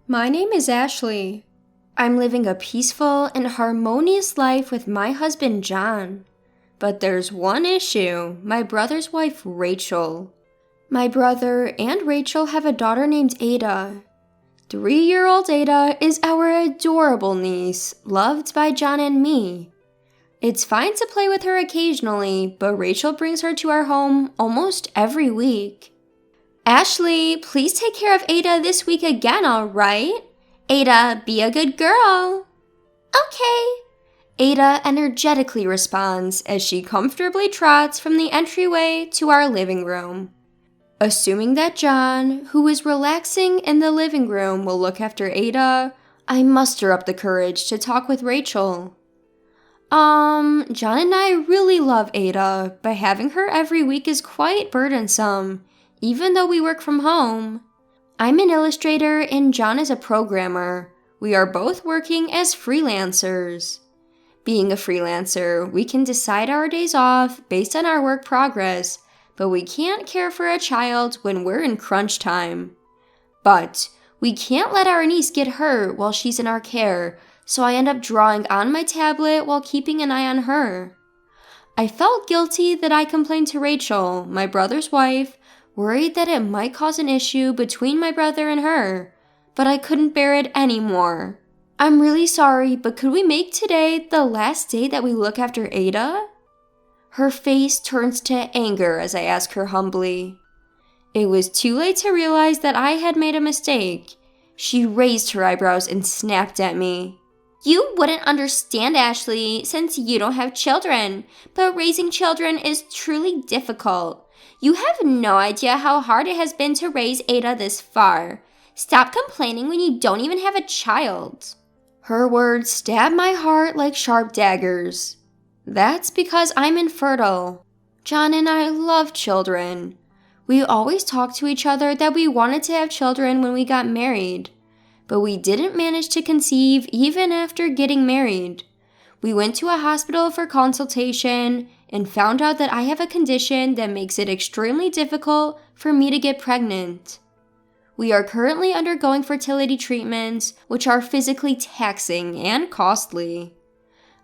My name is Ashley. I'm living a peaceful and harmonious life with my husband, John. But there's one issue, my brother's wife, Rachel. My brother and Rachel have a daughter named Aita. 3-year-old Aita is our adorable niece, loved by John and me. It's fine to play with her occasionally, but Rachel brings her to our home almost every week. Ashley, please take care of Aita this week again, alright? Aita, be a good girl. Okay. Aita energetically responds as she comfortably trots from the entryway to our living room. Assuming that John, who is relaxing in the living room, will look after Aita, I muster up the courage to talk with Rachel. John and I really love Aita, but having her every week is quite burdensome, even though we work from home. I'm an illustrator and John is a programmer. We are both working as freelancers. Being a freelancer, we can decide our days off based on our work progress, but we can't care for a child when we're in crunch time. But we can't let our niece get hurt while she's in our care, so I end up drawing on my tablet while keeping an eye on her. I felt guilty that I complained to Rachel, my brother's wife, worried that it might cause an issue between my brother and her, but I couldn't bear it anymore. I'm really sorry, but could we make today the last day that we look after Aita? Her face turns to anger as I ask her humbly. It was too late to realize that I had made a mistake. She raised her eyebrows and snapped at me. You wouldn't understand, Ashley, since you don't have children, but raising children is truly difficult. You have no idea how hard it has been to raise Aita this far. Stop complaining when you don't even have a child. Her words stab my heart like sharp daggers. That's because I'm infertile. John and I love children. We always talked to each other that we wanted to have children when we got married, but we didn't manage to conceive even after getting married. We went to a hospital for consultation and found out that I have a condition that makes it extremely difficult for me to get pregnant. We are currently undergoing fertility treatments, which are physically taxing and costly.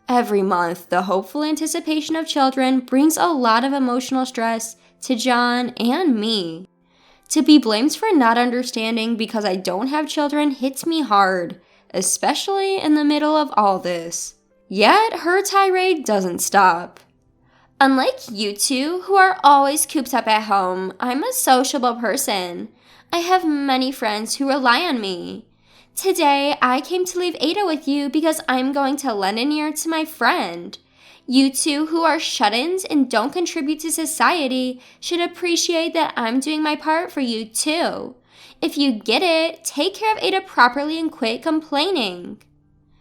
Every month, the hopeful anticipation of children brings a lot of emotional stress to John and me. To be blamed for not understanding because I don't have children hits me hard, especially in the middle of all this. Yet, her tirade doesn't stop. Unlike you two, who are always cooped up at home, I'm a sociable person. I have many friends who rely on me. Today, I came to leave Aita with you because I'm going to lend an ear to my friend. You two who are shut-ins and don't contribute to society should appreciate that I'm doing my part for you too. If you get it, take care of Aita properly and quit complaining.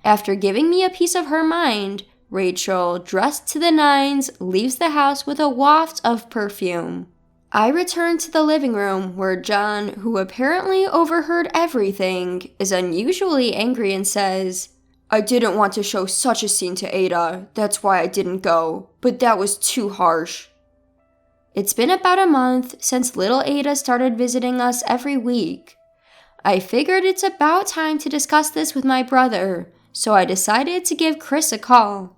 After giving me a piece of her mind, Rachel, dressed to the nines, leaves the house with a waft of perfume. I return to the living room where John, who apparently overheard everything, is unusually angry and says, I didn't want to show such a scene to Aita, that's why I didn't go, but that was too harsh. It's been about a month since little Aita started visiting us every week. I figured it's about time to discuss this with my brother, so I decided to give Chris a call.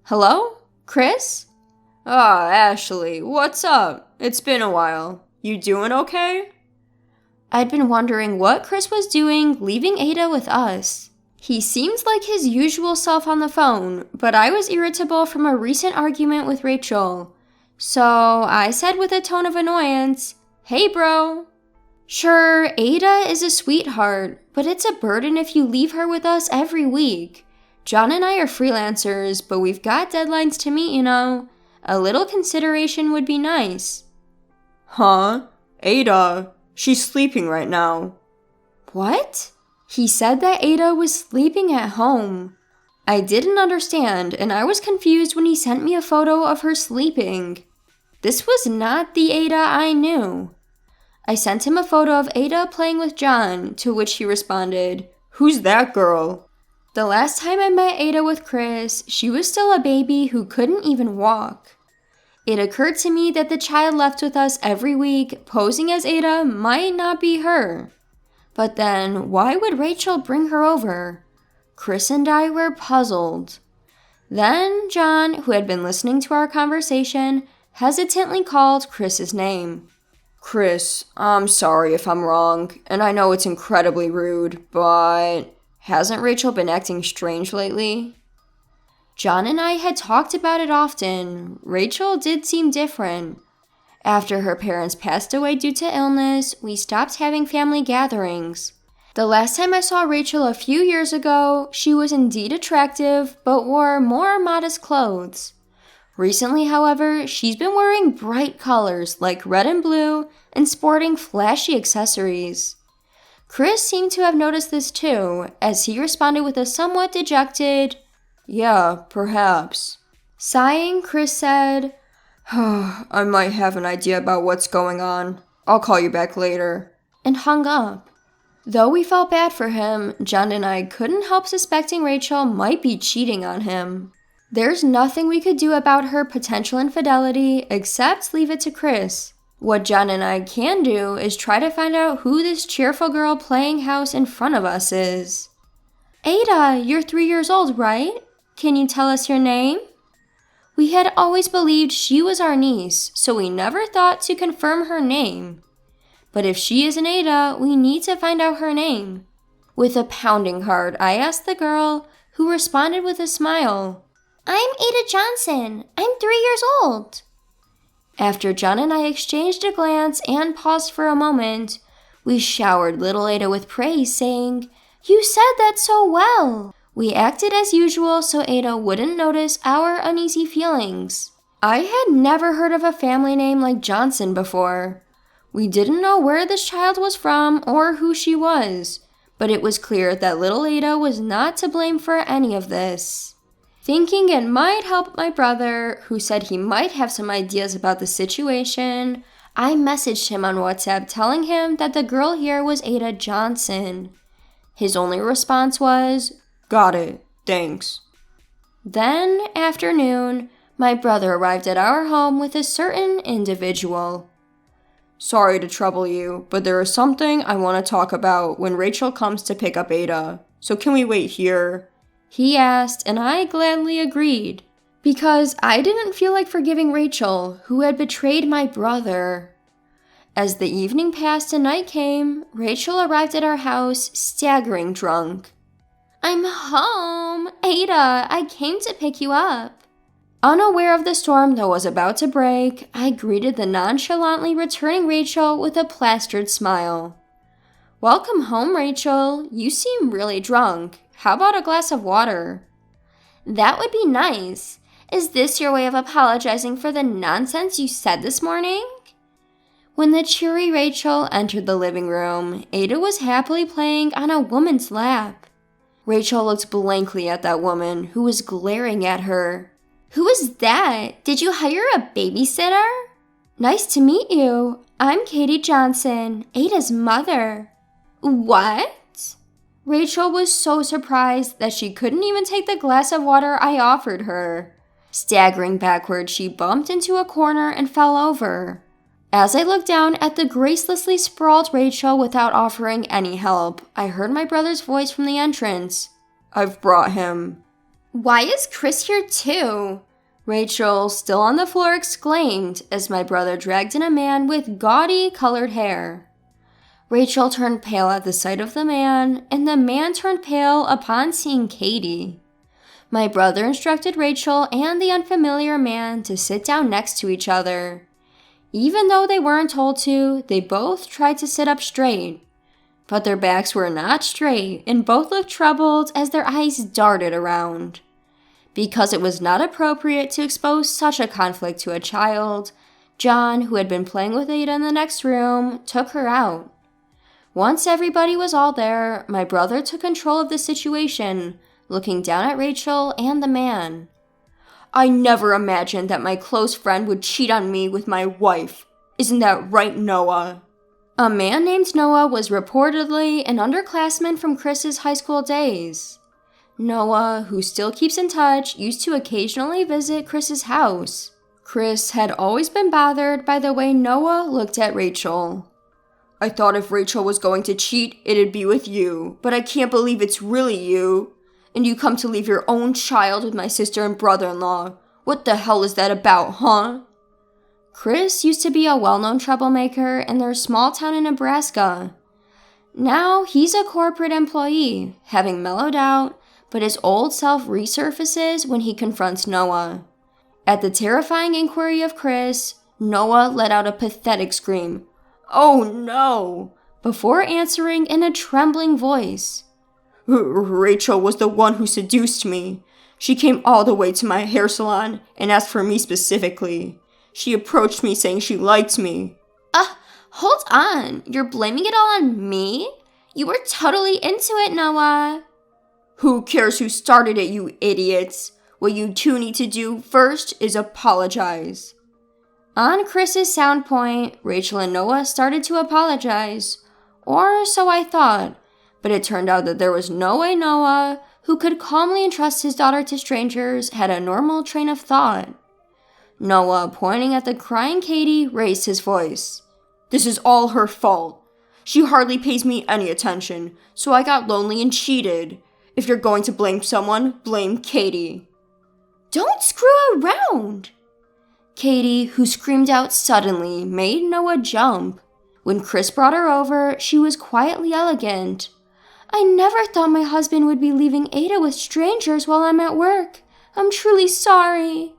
Hello? Chris? Ah, Ashley, what's up? It's been a while. You doing okay? I'd been wondering what Chris was doing leaving Aita with us. He seems like his usual self on the phone, but I was irritable from a recent argument with Rachel. So I said with a tone of annoyance, Hey bro. Sure, Aita is a sweetheart, but it's a burden if you leave her with us every week. John and I are freelancers, but we've got deadlines to meet, you know. A little consideration would be nice. Huh? Aita, she's sleeping right now. What? He said that Aita was sleeping at home. I didn't understand, and I was confused when he sent me a photo of her sleeping. This was not the Aita I knew. I sent him a photo of Aita playing with John, to which he responded, Who's that girl? The last time I met Aita with Chris, she was still a baby who couldn't even walk. It occurred to me that the child left with us every week, posing as Aita, might not be her. But then, why would Rachel bring her over? Chris and I were puzzled. Then John, who had been listening to our conversation, hesitantly called Chris's name. Chris, I'm sorry if I'm wrong, and I know it's incredibly rude, but hasn't Rachel been acting strange lately? John and I had talked about it often. Rachel did seem different. After her parents passed away due to illness, we stopped having family gatherings. The last time I saw Rachel a few years ago, she was indeed attractive, but wore more modest clothes. Recently, however, she's been wearing bright colors like red and blue and sporting flashy accessories. Chris seemed to have noticed this too, as he responded with a somewhat dejected, "Yeah, perhaps." Sighing, Chris said, "I might have an idea about what's going on. I'll call you back later," and hung up. Though we felt bad for him, John and I couldn't help suspecting Rachel might be cheating on him. There's nothing we could do about her potential infidelity except leave it to Chris. What John and I can do is try to find out who this cheerful girl playing house in front of us is. Ada, you're 3 years old, right? Can you tell us your name? We had always believed she was our niece, so we never thought to confirm her name. But if she is an Ada, we need to find out her name. With a pounding heart, I asked the girl, who responded with a smile. I'm Ada Johnson. I'm 3 years old. After John and I exchanged a glance and paused for a moment, we showered little Ada with praise, saying, You said that so well. We acted as usual so Ada wouldn't notice our uneasy feelings. I had never heard of a family name like Johnson before. We didn't know where this child was from or who she was, but it was clear that little Ada was not to blame for any of this. Thinking it might help my brother, who said he might have some ideas about the situation, I messaged him on WhatsApp telling him that the girl here was Ada Johnson. His only response was, "Got it, thanks." Then, afternoon, my brother arrived at our home with a certain individual. "Sorry to trouble you, but there is something I want to talk about when Rachel comes to pick up Ada. So can we wait here?" He asked, and I gladly agreed, because I didn't feel like forgiving Rachel, who had betrayed my brother. As the evening passed and night came, Rachel arrived at our house, staggering drunk. I'm home! Ada, I came to pick you up. Unaware of the storm that was about to break, I greeted the nonchalantly returning Rachel with a plastered smile. Welcome home, Rachel. You seem really drunk. How about a glass of water? That would be nice. Is this your way of apologizing for the nonsense you said this morning? When the cheery Rachel entered the living room, Ada was happily playing on a woman's lap. Rachel looked blankly at that woman who was glaring at her. Who is that? Did you hire a babysitter? Nice to meet you. I'm Katie Johnson, Ada's mother. What? Rachel was so surprised that she couldn't even take the glass of water I offered her. Staggering backward, she bumped into a corner and fell over. As I looked down at the gracelessly sprawled Rachel without offering any help, I heard my brother's voice from the entrance. "I've brought him." Why is Chris here too? Rachel, still on the floor, exclaimed as my brother dragged in a man with gaudy colored hair. Rachel turned pale at the sight of the man, and the man turned pale upon seeing Katie. My brother instructed Rachel and the unfamiliar man to sit down next to each other. Even though they weren't told to, they both tried to sit up straight. But their backs were not straight, and both looked troubled as their eyes darted around. Because it was not appropriate to expose such a conflict to a child, John, who had been playing with Ada in the next room, took her out. Once everybody was all there, my brother took control of the situation, looking down at Rachel and the man. I never imagined that my close friend would cheat on me with my wife. Isn't that right, Noah? A man named Noah was reportedly an underclassman from Chris's high school days. Noah, who still keeps in touch, used to occasionally visit Chris's house. Chris had always been bothered by the way Noah looked at Rachel. I thought if Rachel was going to cheat, it'd be with you, but I can't believe it's really you. And you come to leave your own child with my sister and brother-in-law. What the hell is that about, huh? Chris used to be a well-known troublemaker in their small town in Nebraska. Now he's a corporate employee, having mellowed out, but his old self resurfaces when he confronts Noah. At the terrifying inquiry of Chris, Noah let out a pathetic scream, "Oh no!" before answering in a trembling voice. Rachel was the one who seduced me. She came all the way to my hair salon and asked for me specifically. She approached me saying she liked me. Hold on. You're blaming it all on me? You were totally into it, Noah. Who cares who started it, you idiots? What you two need to do first is apologize. On Chris's sound point, Rachel and Noah started to apologize. Or so I thought. But it turned out that there was no way Noah, who could calmly entrust his daughter to strangers, had a normal train of thought. Noah, pointing at the crying Katie, raised his voice. This is all her fault. She hardly pays me any attention, so I got lonely and cheated. If you're going to blame someone, blame Katie. Don't screw around! Katie, who screamed out suddenly, made Noah jump. When Chris brought her over, she was quietly elegant. I never thought my husband would be leaving Aita with strangers while I'm at work. I'm truly sorry.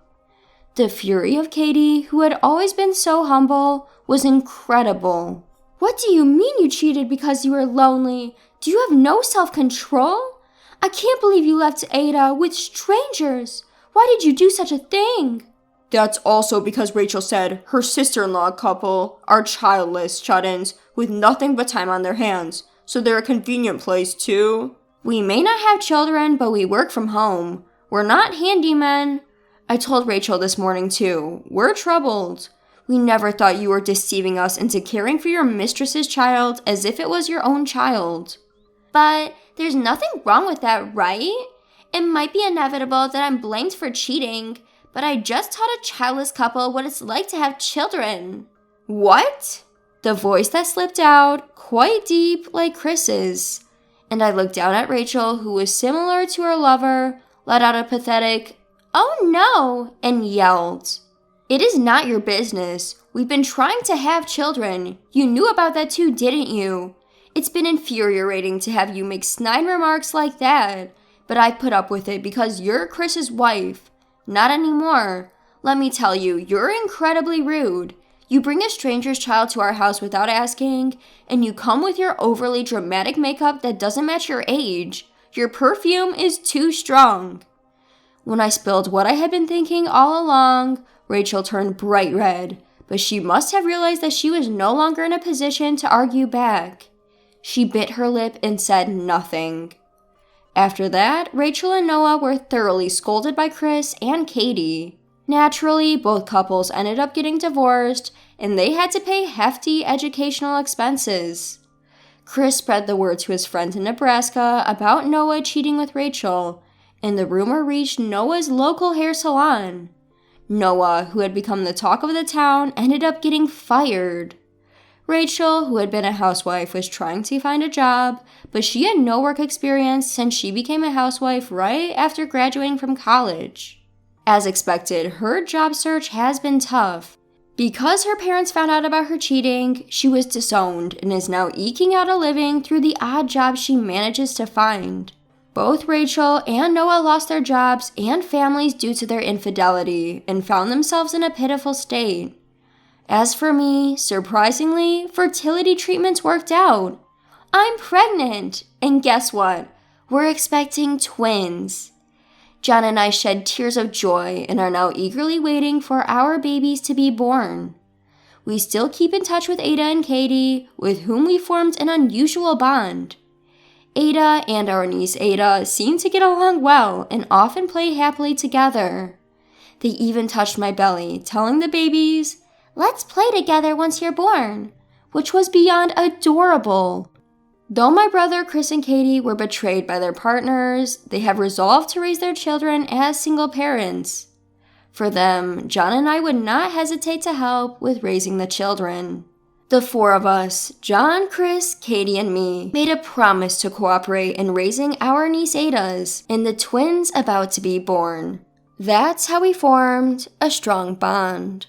The fury of Katie, who had always been so humble, was incredible. What do you mean you cheated because you were lonely? Do you have no self-control? I can't believe you left Aita with strangers. Why did you do such a thing? That's also because Rachel said her sister-in-law couple are childless shut-ins with nothing but time on their hands, so they're a convenient place too. We may not have children, but we work from home. We're not handymen. I told Rachel this morning too. We're troubled. We never thought you were deceiving us into caring for your mistress's child as if it was your own child. But there's nothing wrong with that, right? It might be inevitable that I'm blamed for cheating, but I just taught a childless couple what it's like to have children. What? The voice that slipped out, quite deep like Chris's. And I looked down at Rachel, who was similar to her lover, let out a pathetic, "Oh no," and yelled. It is not your business. We've been trying to have children. You knew about that too, didn't you? It's been infuriating to have you make snide remarks like that, but I put up with it because you're Chris's wife. Not anymore. Let me tell you, you're incredibly rude. You bring a stranger's child to our house without asking, and you come with your overly dramatic makeup that doesn't match your age. Your perfume is too strong. When I spilled what I had been thinking all along, Rachel turned bright red, but she must have realized that she was no longer in a position to argue back. She bit her lip and said nothing. After that, Rachel and Noah were thoroughly scolded by Chris and Katie. Naturally, both couples ended up getting divorced, and they had to pay hefty educational expenses. Chris spread the word to his friends in Nebraska about Noah cheating with Rachel, and the rumor reached Noah's local hair salon. Noah, who had become the talk of the town, ended up getting fired. Rachel, who had been a housewife, was trying to find a job, but she had no work experience since she became a housewife right after graduating from college. As expected, her job search has been tough. Because her parents found out about her cheating, she was disowned and is now eking out a living through the odd jobs she manages to find. Both Rachel and Noah lost their jobs and families due to their infidelity and found themselves in a pitiful state. As for me, surprisingly, fertility treatments worked out. I'm pregnant, and guess what? We're expecting twins. John and I shed tears of joy and are now eagerly waiting for our babies to be born. We still keep in touch with Aita and Katie, with whom we formed an unusual bond. Aita and our niece Aita seem to get along well and often play happily together. They even touched my belly, telling the babies, "Let's play together once you're born," which was beyond adorable. Though my brother Chris and Katie were betrayed by their partners, they have resolved to raise their children as single parents. For them, John and I would not hesitate to help with raising the children. The four of us, John, Chris, Katie, and me, made a promise to cooperate in raising our niece Ada's and the twins about to be born. That's how we formed a strong bond.